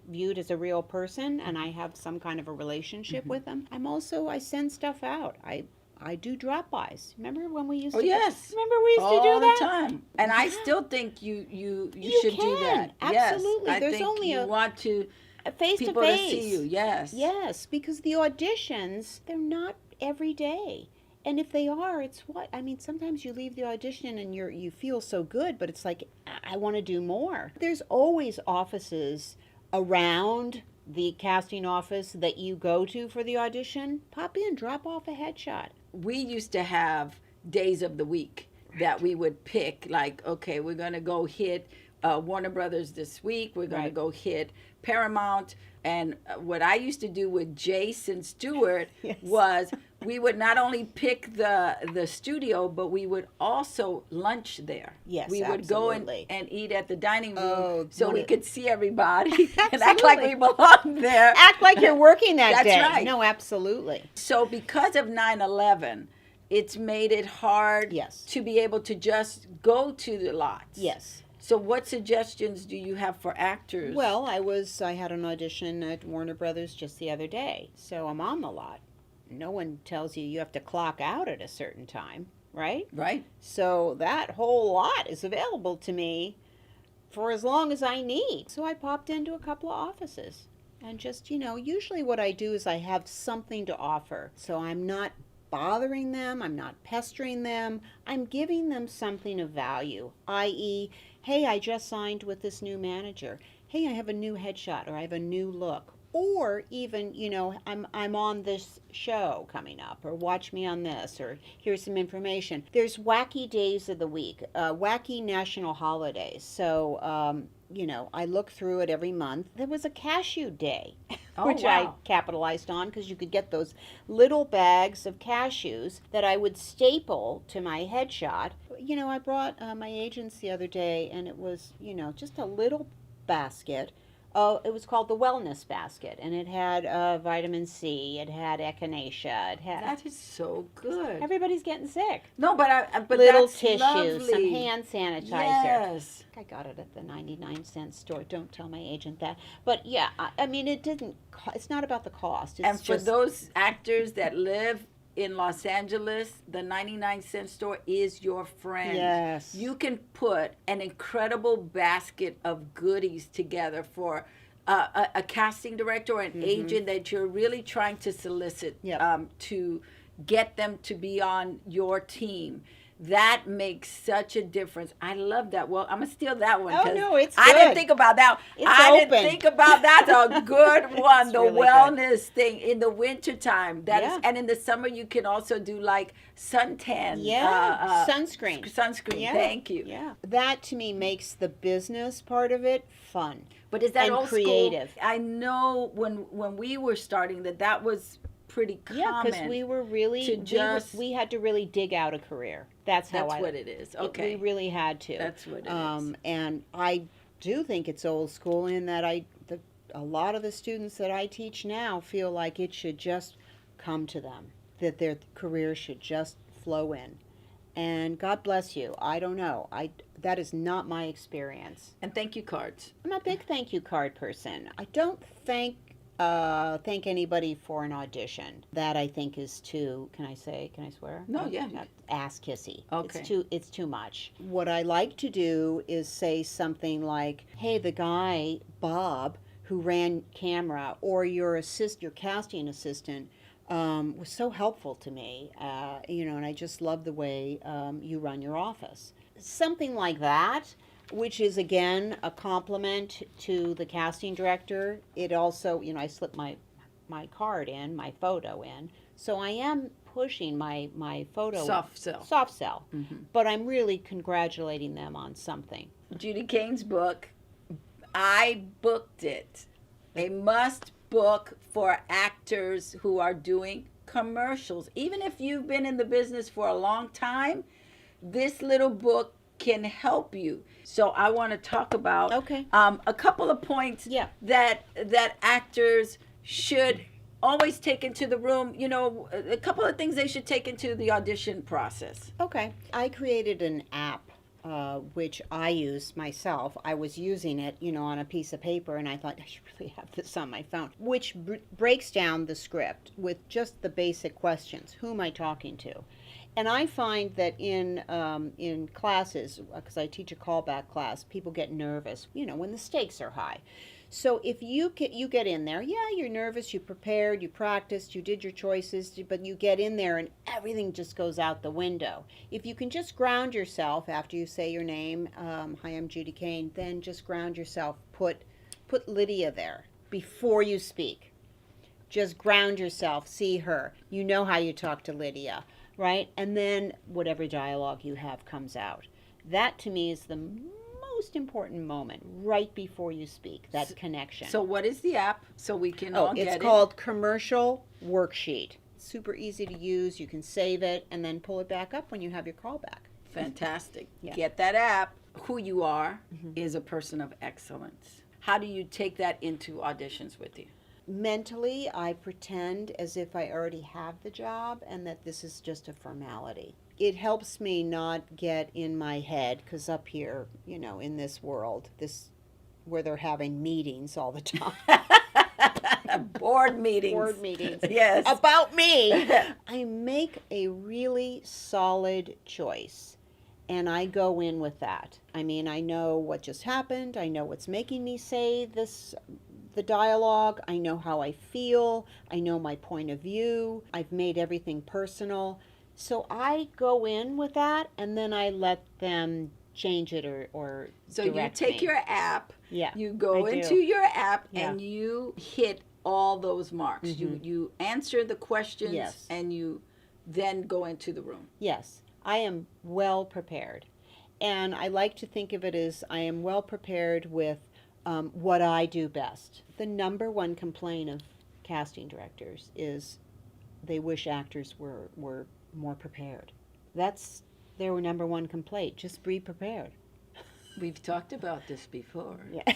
Speaker 2: viewed as a real person and I have some kind of a relationship with them. I send stuff out. I do drop-bys. Remember when we used
Speaker 1: Oh
Speaker 2: to
Speaker 1: yes.
Speaker 2: Remember we used to do
Speaker 1: All the
Speaker 2: that?
Speaker 1: time. And I
Speaker 2: Yeah.
Speaker 1: still think you
Speaker 2: You
Speaker 1: should do
Speaker 2: can.
Speaker 1: that.
Speaker 2: Absolutely.
Speaker 1: Yes. I
Speaker 2: There's
Speaker 1: think
Speaker 2: only
Speaker 1: you want to
Speaker 2: a face to
Speaker 1: people to
Speaker 2: face.
Speaker 1: see you. Yes.
Speaker 2: Yes, because the auditions, they're not every day. And if they are, it's what? I mean, sometimes you leave the audition and you feel so good, but it's like I want to do more. There's always offices around the casting office that you go to for the audition. Pop in, drop off a headshot.
Speaker 1: We used to have days of the week that we would pick, like, okay, we're going to go hit Warner Brothers this week. We're going to go hit Paramount. And what I used to do with Jason Stewart was we would not only pick the studio, but we would also lunch there.
Speaker 2: Yes,
Speaker 1: we would
Speaker 2: absolutely.
Speaker 1: go and eat at the dining room
Speaker 2: Oh,
Speaker 1: so we could see everybody and act like
Speaker 2: Absolutely.
Speaker 1: we belonged there.
Speaker 2: Act like you're working that
Speaker 1: That's
Speaker 2: day.
Speaker 1: right.
Speaker 2: No, absolutely.
Speaker 1: So because of 9/11, it's made it hard
Speaker 2: Yes.
Speaker 1: to be able to just go to the lots.
Speaker 2: Yes.
Speaker 1: So what suggestions do you have for actors?
Speaker 2: Well, I had an audition at Warner Brothers just the other day, so I'm on the lot. No one tells you have to clock out at a certain time, right?
Speaker 1: Right.
Speaker 2: So that whole lot is available to me for as long as I need. So I popped into a couple of offices and just, usually what I do is I have something to offer. So I'm not bothering them, I'm not pestering them, I'm giving them something of value, i.e., hey, I just signed with this new manager. Hey, I have a new headshot or I have a new look. Or even, I'm on this show coming up, or watch me on this, or here's some information. There's wacky days of the week, wacky national holidays. So, I look through it every month. There was a cashew day, which I capitalized on because you could get those little bags of cashews that I would staple to my headshot. I brought my agents the other day, and it was, just a little basket. Oh, it was called the Wellness Basket, and it had vitamin C, it had echinacea, it had...
Speaker 1: That is so good.
Speaker 2: Everybody's getting sick.
Speaker 1: No, but
Speaker 2: little
Speaker 1: that's
Speaker 2: tissues,
Speaker 1: lovely.
Speaker 2: some hand sanitizer.
Speaker 1: Yes.
Speaker 2: I got it at the 99-cent store. Don't tell my agent that. But yeah, I mean, it's not about the cost. It's
Speaker 1: And for
Speaker 2: just,
Speaker 1: those actors that live in Los Angeles, the 99-cent store is your friend.
Speaker 2: Yes.
Speaker 1: You can put an incredible basket of goodies together for a casting director or an agent that you're really trying to solicit to get them to be on your team. That makes such a difference. I love that. Well, I'm going to steal that one.
Speaker 2: Oh, no, it's
Speaker 1: I
Speaker 2: good.
Speaker 1: didn't think about that. Didn't
Speaker 2: open.
Speaker 1: think about that. That's a good one. The
Speaker 2: really
Speaker 1: wellness thing in the wintertime.
Speaker 2: Yeah.
Speaker 1: And in the summer, you can also do like suntan.
Speaker 2: Sunscreen.
Speaker 1: Sunscreen.
Speaker 2: Yeah.
Speaker 1: Thank you.
Speaker 2: Yeah. That, to me, makes the business part of it fun.
Speaker 1: But is that
Speaker 2: and
Speaker 1: old
Speaker 2: creative.
Speaker 1: school? I know when we were starting that was pretty common.
Speaker 2: Yeah, because we were really we had to really dig out a career. That's
Speaker 1: what it is. Okay,
Speaker 2: we really had to.
Speaker 1: That's what it is.
Speaker 2: And I do think it's old school in that a lot of the students that I teach now feel like it should just come to them, that their career should just flow in. And God bless you. I don't know. That is not my experience.
Speaker 1: And thank you cards.
Speaker 2: I'm a big thank you card person. I don't thank anybody for an audition. That I think is too, can I swear?
Speaker 1: No, yeah.
Speaker 2: Ass kissy.
Speaker 1: Okay.
Speaker 2: It's too much. What I like to do is say something like, hey, the guy, Bob, who ran camera, or your casting assistant, was so helpful to me, and I just love the way you run your office. Something like that, which is, again, a compliment to the casting director. It also, I slip my card in, my photo in, so I am pushing my photo.
Speaker 1: Soft sell.
Speaker 2: Mm-hmm. But I'm really congratulating them on something.
Speaker 1: Judy Kane's book, I booked it. A must book for actors who are doing commercials. Even if you've been in the business for a long time, this little book can help you. So I want to talk about
Speaker 2: Okay.
Speaker 1: a couple of points
Speaker 2: Yeah.
Speaker 1: that actors should always take into the room. You know, a couple of things they should take into the audition process.
Speaker 2: Okay. I created an app, which I use myself. I was using it, on a piece of paper, and I thought I should really have this on my phone, which breaks down the script with just the basic questions. Who am I talking to? And I find that in classes, because I teach a callback class, people get nervous, when the stakes are high. So if you get in there, yeah, you're nervous, you prepared, you practiced, you did your choices, but you get in there and everything just goes out the window. If you can just ground yourself after you say your name, hi, I'm Judy Kane, then just ground yourself. Put Lydia there before you speak. Just ground yourself, see her. You know how you talk to Lydia, right? And then whatever dialogue you have comes out. That to me is the most important moment, right before you speak, that connection.
Speaker 1: So what is the app so we can all get it?
Speaker 2: It's called Commercial Worksheet. Super easy to use. You can save it and then pull it back up when you have your callback.
Speaker 1: Fantastic.
Speaker 2: Yeah.
Speaker 1: Get that app. Who you are is a person of excellence. How do you take that into auditions with you?
Speaker 2: Mentally, I pretend as if I already have the job and that this is just a formality. It helps me not get in my head, because up here, in this world, where they're having meetings all the time.
Speaker 1: Board meetings.
Speaker 2: Board meetings.
Speaker 1: Yes.
Speaker 2: About me. I make a really solid choice, and I go in with that. I mean, I know what just happened. I know what's making me say the dialogue. I know how I feel. I know my point of view. I've made everything personal. So I go in with that, and then I let them change it or
Speaker 1: So you
Speaker 2: direct
Speaker 1: take
Speaker 2: me.
Speaker 1: your app,
Speaker 2: Yeah,
Speaker 1: you go
Speaker 2: I do.
Speaker 1: into your app,
Speaker 2: Yeah.
Speaker 1: and you hit all those marks.
Speaker 2: Mhm.
Speaker 1: You answer the questions,
Speaker 2: Yes.
Speaker 1: and you then go into the room.
Speaker 2: Yes, I am well prepared. And I like to think of it as I am well prepared with what I do best. The number one complaint of casting directors is they wish actors were more prepared. That's their number one complaint. Just be prepared.
Speaker 1: We've talked about this before.
Speaker 2: Yeah.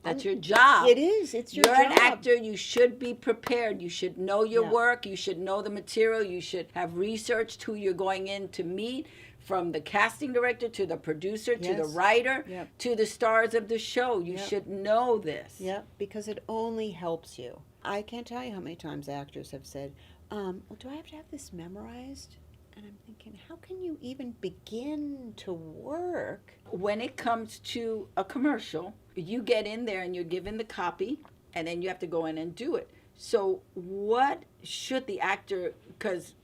Speaker 1: That's your job.
Speaker 2: It is. It's your
Speaker 1: You're
Speaker 2: job.
Speaker 1: an actor. You should be prepared. You should know your
Speaker 2: Yeah.
Speaker 1: work. You should know the material. You should have researched who you're going in to meet, from the casting director to the producer to the
Speaker 2: Yes.
Speaker 1: writer
Speaker 2: Yep.
Speaker 1: to the stars of the show. You
Speaker 2: Yep.
Speaker 1: should know this.
Speaker 2: Yeah, because it only helps you. I can't tell you how many times actors have said, well, do I have to have this memorized? And I'm thinking, how can you even begin to work?
Speaker 1: When it comes to a commercial, you get in there and you're given the copy, and then you have to go in and do it. So what should the actor, because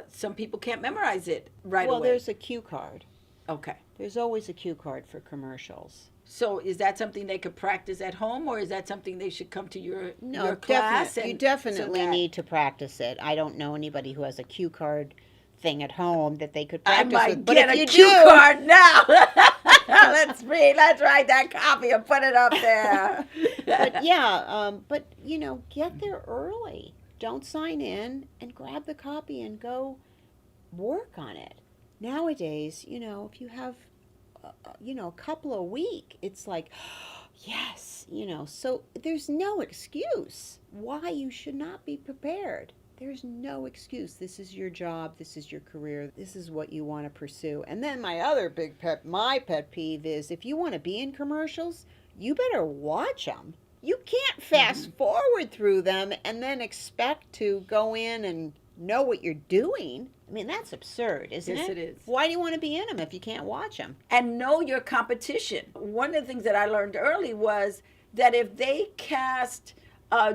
Speaker 1: some people can't memorize it right
Speaker 2: Well,
Speaker 1: away.
Speaker 2: there's a cue card.
Speaker 1: Okay.
Speaker 2: There's always a cue card for commercials.
Speaker 1: So is that something they could practice at home, or is that something they should come to your class?
Speaker 2: You definitely need to practice it. I don't know anybody who has a cue card thing at home that they could
Speaker 1: I
Speaker 2: practice
Speaker 1: might
Speaker 2: with. But
Speaker 1: get
Speaker 2: if
Speaker 1: a
Speaker 2: you
Speaker 1: cue
Speaker 2: do,
Speaker 1: card now. Let's write that copy and put it up there.
Speaker 2: but yeah, get there early. Don't sign in, and grab the copy and go work on it. Nowadays, if you have, a couple a week, it's like, yes, so there's no excuse why you should not be prepared. There's no excuse. This is your job. This is your career. This is what you want to pursue. And then my pet peeve is, if you want to be in commercials, you better watch them. You can't fast forward through them and then expect to go in and know what you're doing. I mean, that's absurd, isn't it?
Speaker 1: Yes, it is.
Speaker 2: Why do you want to be in them if you can't watch them?
Speaker 1: And know your competition. One of the things that I learned early was that if they cast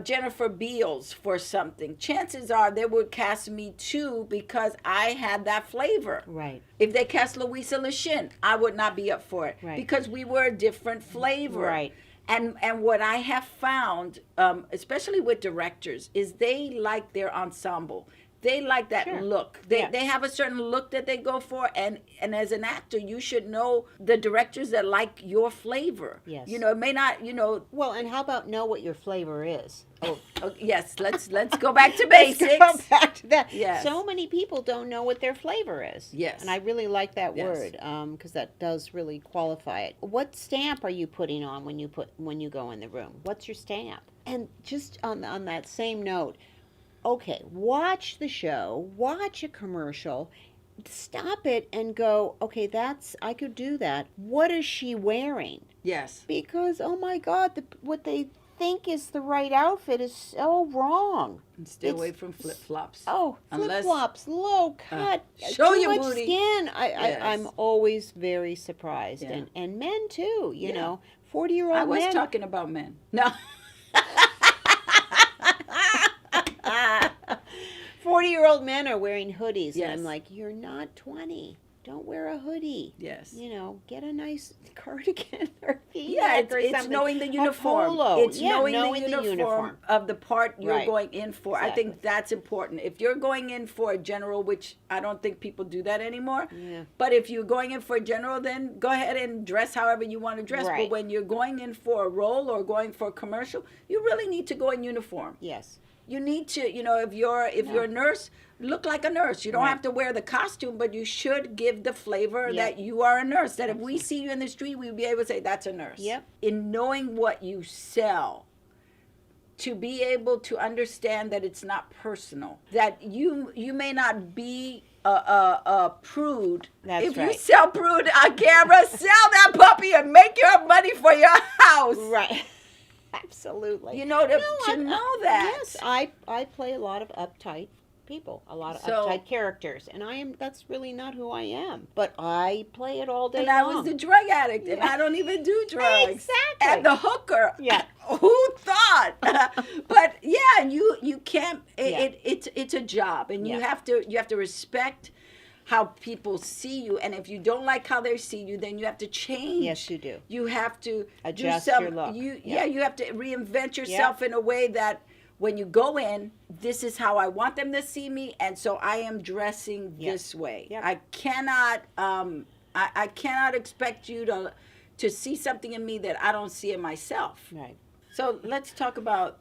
Speaker 1: Jennifer Beals for something, chances are they would cast me too, because I had that flavor.
Speaker 2: Right.
Speaker 1: If they cast Louisa LeShin, I would not be up for it,
Speaker 2: Right.
Speaker 1: because we were a different flavor.
Speaker 2: Right.
Speaker 1: And what I have found, especially with directors, is they like their ensemble. they like that
Speaker 2: Sure.
Speaker 1: look.
Speaker 2: Yeah.
Speaker 1: They have a certain look that they go for, and as an actor, you should know the directors that like your flavor.
Speaker 2: Yes.
Speaker 1: You know, it may not.
Speaker 2: Well, and how about know what your flavor is?
Speaker 1: Oh, yes. Let's go back to
Speaker 2: Let's
Speaker 1: basics.
Speaker 2: go back to that.
Speaker 1: Yes.
Speaker 2: So many people don't know what their flavor is.
Speaker 1: Yes.
Speaker 2: And I really like that
Speaker 1: Yes.
Speaker 2: word because that does really qualify it. What stamp are you putting on when you go in the room? What's your stamp? And just on that same note, okay, watch the show, watch a commercial, stop it and go, okay, I could do that. What is she wearing?
Speaker 1: Yes.
Speaker 2: Because, oh my God, what they think is the right outfit is so wrong.
Speaker 1: And stay away from flip-flops.
Speaker 2: Oh, flip-flops, low cut,
Speaker 1: show
Speaker 2: too
Speaker 1: your
Speaker 2: much
Speaker 1: booty.
Speaker 2: skin.
Speaker 1: Yes.
Speaker 2: I'm always very surprised.
Speaker 1: Yeah.
Speaker 2: And men too, you
Speaker 1: Yeah.
Speaker 2: know, 40-year-old
Speaker 1: I was
Speaker 2: men.
Speaker 1: talking about men. No.
Speaker 2: 40-year-old men are wearing hoodies.
Speaker 1: Yes.
Speaker 2: And I'm like, you're not 20. Don't wear a hoodie.
Speaker 1: Yes.
Speaker 2: You know, get a nice cardigan or
Speaker 1: Yeah,
Speaker 2: V-neck or
Speaker 1: it's
Speaker 2: something.
Speaker 1: knowing the
Speaker 2: A
Speaker 1: uniform.
Speaker 2: polo.
Speaker 1: It's
Speaker 2: Yeah,
Speaker 1: knowing the uniform of the part you're
Speaker 2: Right.
Speaker 1: going in for. I
Speaker 2: Exactly.
Speaker 1: think that's important. If you're going in for a general, which I don't think people do that anymore,
Speaker 2: Yeah.
Speaker 1: but if you're going in for a general, then go ahead and dress however you want to dress.
Speaker 2: Right.
Speaker 1: But when you're going in for a role or going for a commercial, you really need to go in uniform.
Speaker 2: Yes.
Speaker 1: You need to, if you're a nurse, look like a nurse. You don't
Speaker 2: Right.
Speaker 1: have to wear the costume, but you should give the flavor
Speaker 2: Yep.
Speaker 1: that you are a nurse. That if we see you in the street, we'll be able to say that's a nurse.
Speaker 2: Yep.
Speaker 1: In knowing what you sell, to be able to understand that it's not personal, that you may not be a prude.
Speaker 2: That's
Speaker 1: if you
Speaker 2: right.
Speaker 1: sell prude on camera, sell that puppy and make your money for your house.
Speaker 2: Right. Absolutely.
Speaker 1: To know that.
Speaker 2: Yes, I play a lot of uptight people, a lot of
Speaker 1: So-
Speaker 2: uptight characters, and that's really not who I am. But I play it all day
Speaker 1: And
Speaker 2: long.
Speaker 1: I was the drug addict, and I don't even do drugs.
Speaker 2: Exactly.
Speaker 1: And the hooker.
Speaker 2: Yeah.
Speaker 1: Who thought? But yeah, you can't.
Speaker 2: Yeah.
Speaker 1: It's a job, and you
Speaker 2: Yeah.
Speaker 1: have to respect how people see you. And if you don't like how they see you, then you have to change.
Speaker 2: Yes, you do.
Speaker 1: You have to
Speaker 2: Adjust
Speaker 1: do some,
Speaker 2: your look.
Speaker 1: Yeah, you have to reinvent yourself in a way that when you go in, this is how I want them to see me, and so I am dressing this way.
Speaker 2: Yep.
Speaker 1: I cannot I cannot expect you to see something in me that I don't see in myself.
Speaker 2: Right.
Speaker 1: So let's talk about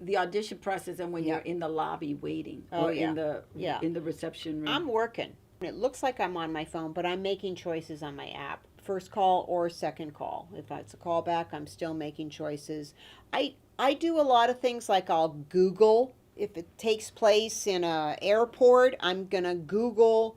Speaker 1: the audition process and when
Speaker 2: Yeah.
Speaker 1: you're in the lobby waiting
Speaker 2: Oh,
Speaker 1: or
Speaker 2: yeah.
Speaker 1: in the reception room.
Speaker 2: I'm working. It looks like I'm on my phone, but I'm making choices on my app. First call or second call. If it's a call back, I'm still making choices. I do a lot of things like I'll Google. If it takes place in a airport, I'm going to Google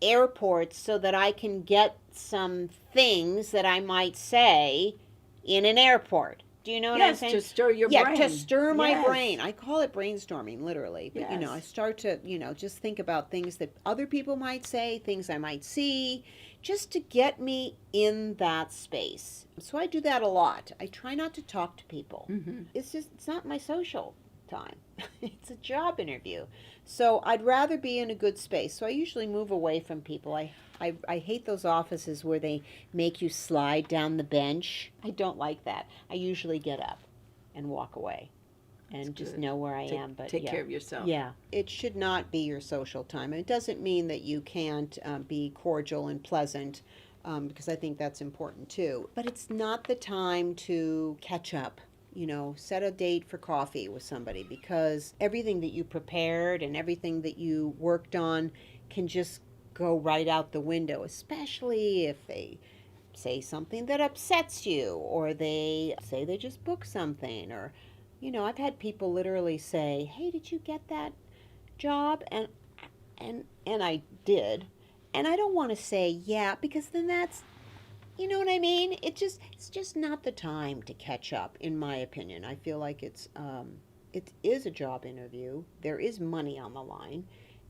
Speaker 2: airports so that I can get some things that I might say in an airport. Do you know what I'm
Speaker 1: Yes,
Speaker 2: saying?
Speaker 1: to stir your brain.
Speaker 2: Yeah, to stir my
Speaker 1: Yes.
Speaker 2: brain. I call it brainstorming, literally. But,
Speaker 1: Yes.
Speaker 2: I start to, just think about things that other people might say, things I might see, just to get me in that space. So I do that a lot. I try not to talk to people.
Speaker 1: Mhm.
Speaker 2: It's not my social time. It's a job interview. So I'd rather be in a good space. So I usually move away from people. I hate those offices where they make you slide down the bench. I don't like that. I usually get up and walk away and
Speaker 1: That's
Speaker 2: just
Speaker 1: good.
Speaker 2: know where I am. But
Speaker 1: Take
Speaker 2: yeah.
Speaker 1: care of yourself.
Speaker 2: Yeah, it should not be your social time. It doesn't mean that you can't be cordial and pleasant, because I think that's important too. But it's not the time to catch up. Set a date for coffee with somebody, because everything that you prepared and everything that you worked on can just go right out the window, especially if they say something that upsets you, or they say they just booked something, or I've had people literally say, "Hey, did you get that job?" And I did. And I don't want to say yeah, because then that's, you know what I mean? It's just not the time to catch up, in my opinion. I feel like it is a job interview. There is money on the line,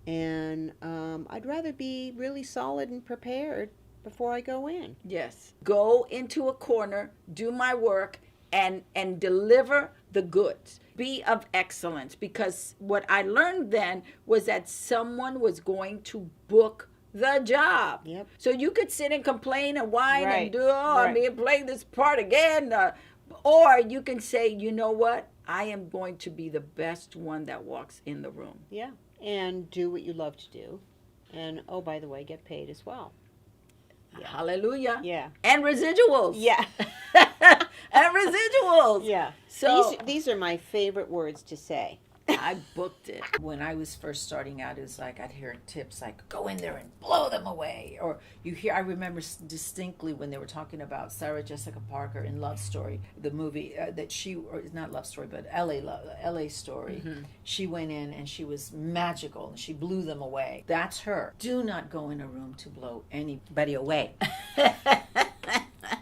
Speaker 2: and I'd rather be really solid and prepared before I go in.
Speaker 1: Yes. Go into a corner, do my work, and deliver the goods. Be of excellence, because what I learned then was that someone was going to book the job.
Speaker 2: Yep.
Speaker 1: So you could sit and complain and whine
Speaker 2: Right.
Speaker 1: and do, I'm being playing this part again. Or you can say, you know what? I am going to be the best one that walks in the room.
Speaker 2: Yeah. and do what you love to do. And, oh, by the way, get paid as well.
Speaker 1: Yeah. Hallelujah.
Speaker 2: Yeah.
Speaker 1: And residuals.
Speaker 2: Yeah.
Speaker 1: And residuals.
Speaker 2: Yeah.
Speaker 1: So
Speaker 2: these are my favorite words to say.
Speaker 1: I booked it. When I was first starting out, it was like I'd hear tips like, go in there and blow them away. Or I remember distinctly when they were talking about Sarah Jessica Parker in Love Story, the movie or not Love Story, but LA Story. Mm-hmm. She went in and she was magical and she blew them away. That's her. Do not go in a room to blow anybody away.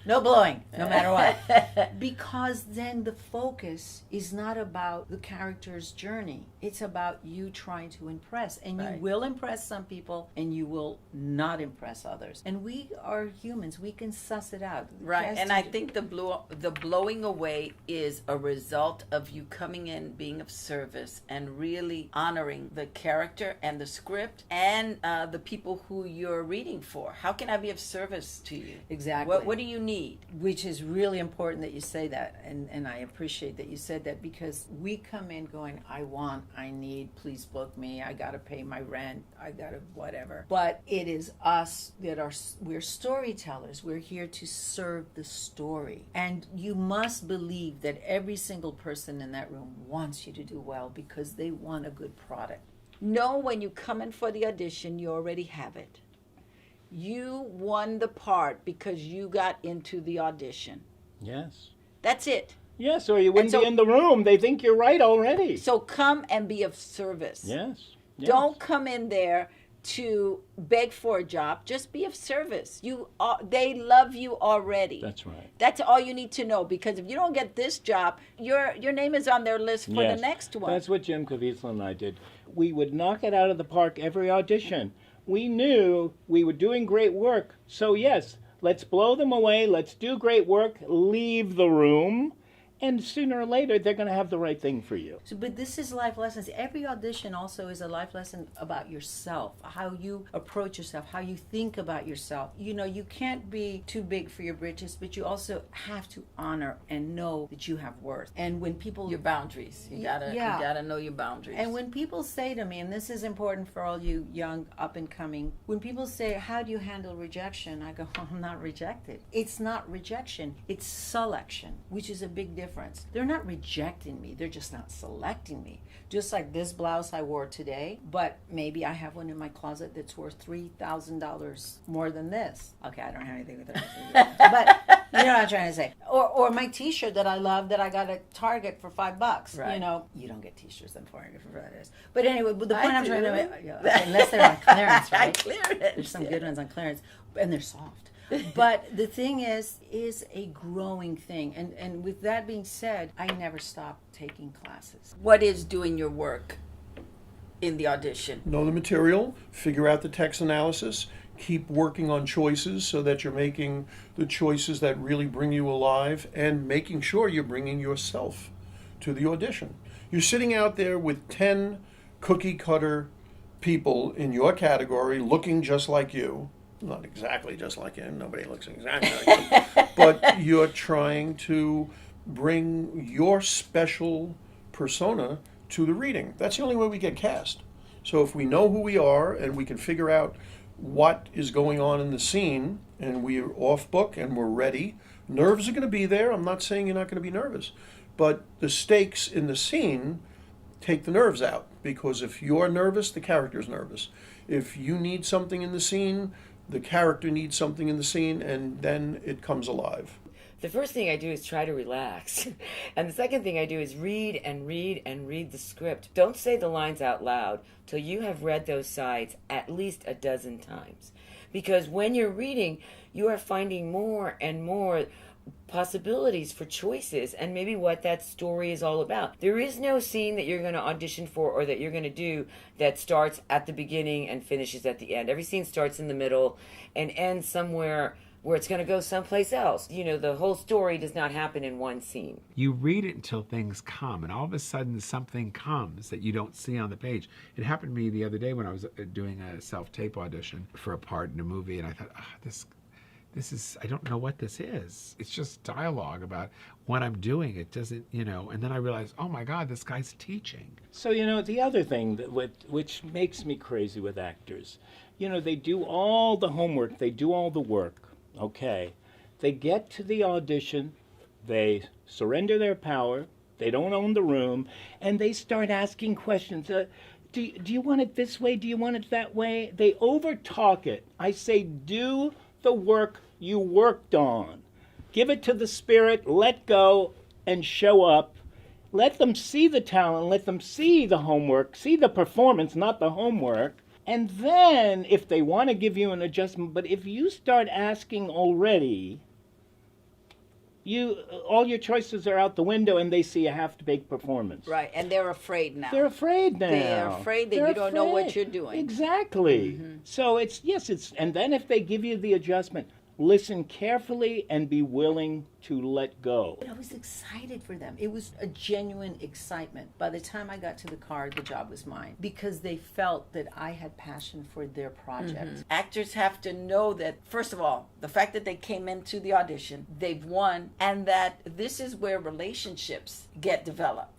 Speaker 1: No blowing, no matter what. Because then the focus is not about the character's journey. It's about you trying to impress. And you will impress some people and you will not impress others. And we are humans. We can suss it out.
Speaker 3: Right. And I think the blowing away is a result of you coming in, being of service, and really honoring the character and the script and the people who you're reading for. How can I be of service to you?
Speaker 1: Exactly.
Speaker 3: What do you need?
Speaker 1: Which is really important that you say that, and I appreciate that you said that, because we come in going, I need, please book me, I gotta pay my rent, I gotta whatever. But it is us we're storytellers. We're here to serve the story. And you must believe that every single person in that room wants you to do well because they want a good product. Know when you come in for the audition, you already have it. You won the part because you got into the audition.
Speaker 4: Yes.
Speaker 1: That's it.
Speaker 4: Yes, or you wouldn't be in the room. They think you're right already.
Speaker 1: So come and be of service.
Speaker 4: Yes.
Speaker 1: Don't come in there to beg for a job. Just be of service. They love you already.
Speaker 4: That's right.
Speaker 1: That's all you need to know, because if you don't get this job, your name is on their list for the next one.
Speaker 4: That's what Jim Caviezel and I did. We would knock it out of the park every audition. We knew we were doing great work. So yes, let's blow them away. Let's do great work. Leave the room. And sooner or later, they're going to have the right thing for you.
Speaker 1: But this is life lessons. Every audition also is a life lesson about yourself, how you approach yourself, how you think about yourself. You can't be too big for your britches, but you also have to honor and know that you have worth. And when people...
Speaker 3: Your boundaries. You gotta know your boundaries.
Speaker 1: And when people say to me, and this is important for all you young up and coming, when people say, how do you handle rejection? I go, I'm not rejected. It's not rejection. It's selection, which is a big difference. They're not rejecting me. They're just not selecting me. Just like this blouse I wore today, but maybe I have one in my closet that's worth $3,000 more than this. Okay, I don't have anything with it. But you know what I'm trying to say. Or my T-shirt that I love that I got at Target for $5.
Speaker 3: Right.
Speaker 1: You don't get T-shirts in Target for $5. But anyway, the point I'm trying to make, unless they're on clearance, right?
Speaker 3: Clearance.
Speaker 1: There's some good ones on clearance, and they're soft. But the thing is a growing thing. And with that being said, I never stopped taking classes.
Speaker 3: What is doing your work in the audition?
Speaker 5: Know the material, figure out the text analysis, keep working on choices so that you're making the choices that really bring you alive, and making sure you're bringing yourself to the audition. You're sitting out there with 10 cookie cutter people in your category looking just like you. Not exactly just like him. Nobody looks exactly like him. But you're trying to bring your special persona to the reading. That's the only way we get cast. So if we know who we are and we can figure out what is going on in the scene and we're off book and we're ready, nerves are going to be there. I'm not saying you're not going to be nervous. But the stakes in the scene take the nerves out. Because if you're nervous, the character's nervous. If you need something in the scene, the character needs something in the scene, and then it comes alive.
Speaker 6: The first thing I do is try to relax. And the second thing I do is read and read and read the script. Don't say the lines out loud till you have read those sides at least a dozen times. Because when you're reading, you are finding more and more possibilities for choices and maybe what that story is all about. There is no scene that you're going to audition for or that you're going to do that starts at the beginning and finishes at the end. Every scene starts in the middle and ends somewhere where it's going to go someplace else. The whole story does not happen in one scene.
Speaker 7: You read it until things come, and all of a sudden something comes that you don't see on the page. It happened to me the other day when I was doing a self-tape audition for a part in a movie, and I thought, I don't know what this is. It's just dialogue about what I'm doing. It doesn't, and then I realize, oh my God, this guy's teaching.
Speaker 4: So, the other thing which makes me crazy with actors, they do all the homework, they do all the work, okay? They get to the audition, they surrender their power, they don't own the room, and they start asking questions. Do you want it this way? Do you want it that way? They overtalk it. I say, do the work you worked on. Give it to the spirit, let go, and show up. Let them see the talent, let them see the homework, see the performance, not the homework. And then, if they want to give you an adjustment, but if you start asking already, all your choices are out the window, and they see a half-baked performance.
Speaker 1: Right, and they're afraid now.
Speaker 4: They're afraid now.
Speaker 1: They're afraid that you don't know what you're doing.
Speaker 4: Exactly. So and then if they give you the adjustment, listen carefully and be willing to let go.
Speaker 3: I was excited for them. It was a genuine excitement. By the time I got to the car, the job was mine because they felt that I had passion for their project. Actors have to know that, first of all, the fact that they came into the audition, they've won, and that this is where relationships get developed.